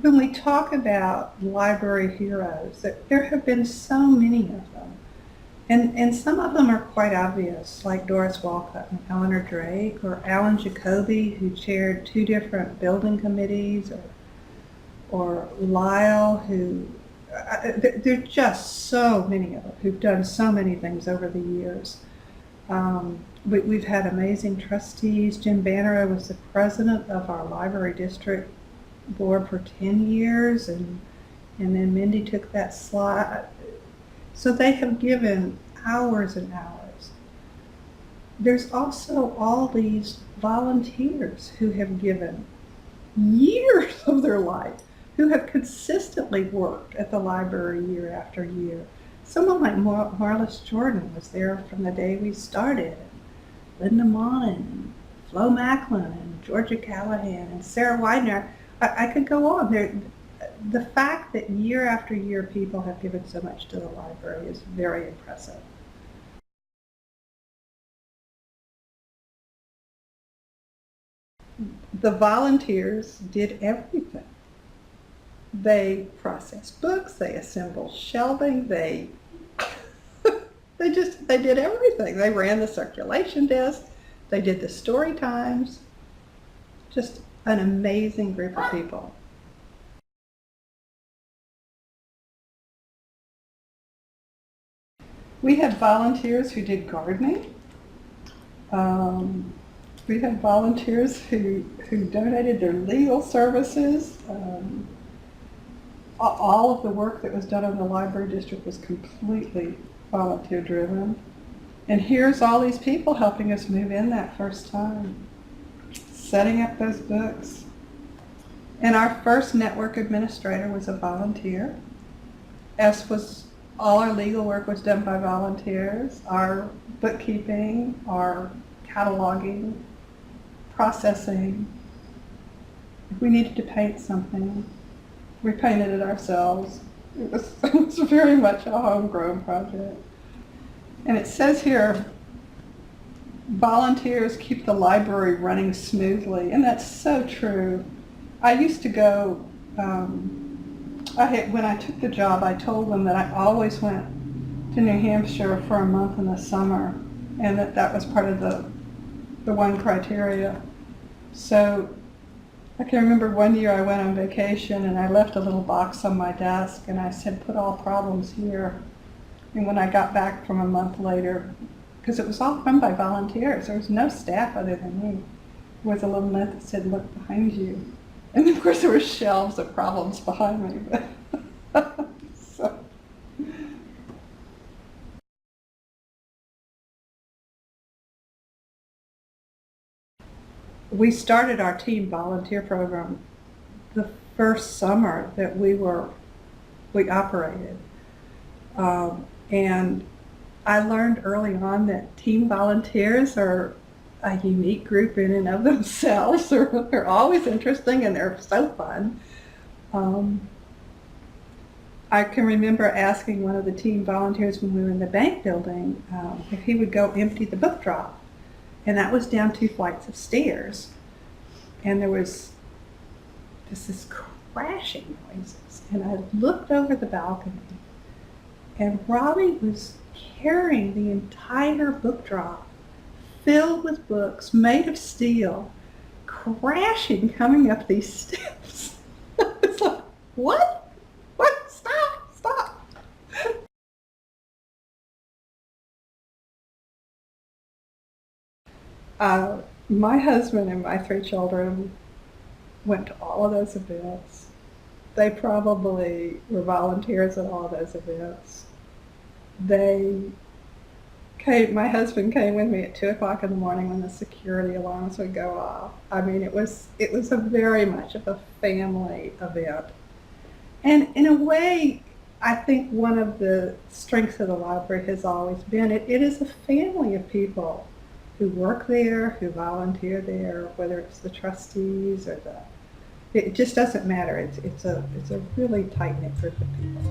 when we talk about library heroes, there have been so many of them. And some of them are quite obvious, like Doris Walcott and Eleanor Drake, or Alan Jacoby, who chaired 2 different building committees, or Lyle, who, there are just so many of them who've done so many things over the years. We've had amazing trustees. Jim Bannerow was the president of our library district board for 10 years, and then Mindy took that slot. So they have given hours and hours. There's also all these volunteers who have given years of their life, who have consistently worked at the library year after year. Someone like Marlis Jordan was there from the day we started. Linda Monin, and Flo Macklin, and Georgia Callahan, and Sarah Widener. I could go on. The fact that year after year people have given so much to the library is very impressive. The volunteers did everything. They processed books, they assembled shelving, they did everything. They ran the circulation desk, they did the story times. Just an amazing group of people. We had volunteers who did gardening. We had volunteers who donated their legal services. All of the work that was done in the library district was completely volunteer driven. And here's all these people helping us move in that first time, setting up those books. And our first network administrator was a volunteer, as was all our legal work was done by volunteers. Our bookkeeping, our cataloging, processing. If we needed to paint something, we painted it ourselves. It was very much a homegrown project. And it says here, volunteers keep the library running smoothly, and that's so true. I used to go, when I took the job, I told them that I always went to New Hampshire for a month in the summer, and that was part of the one criteria. So I can remember one year I went on vacation and I left a little box on my desk and I said, put all problems here. And when I got back from a month later, because it was all run by volunteers, there was no staff other than me, there was a little note that said, look behind you. And of course there were shelves of problems behind me. But so. We started our team volunteer program the first summer that we operated. And I learned early on that team volunteers are a unique group in and of themselves. They're always interesting and they're so fun. I can remember asking one of the team volunteers when we were in the bank building if he would go empty the book drop. And that was down 2 flights of stairs. And there was just this crashing noises. And I looked over the balcony and Robbie was carrying the entire book drop filled with books made of steel, crashing coming up these steps. It's like, what? What? Stop, stop. My husband and my 3 children went to all of those events. They probably were volunteers at all of those events. My husband came with me at 2 o'clock in the morning when the security alarms would go off. I mean, it was a very much of a family event. And in a way, I think one of the strengths of the library has always been it is a family of people who work there, who volunteer there, whether it's the trustees or it just doesn't matter. It's a really tight-knit group of people.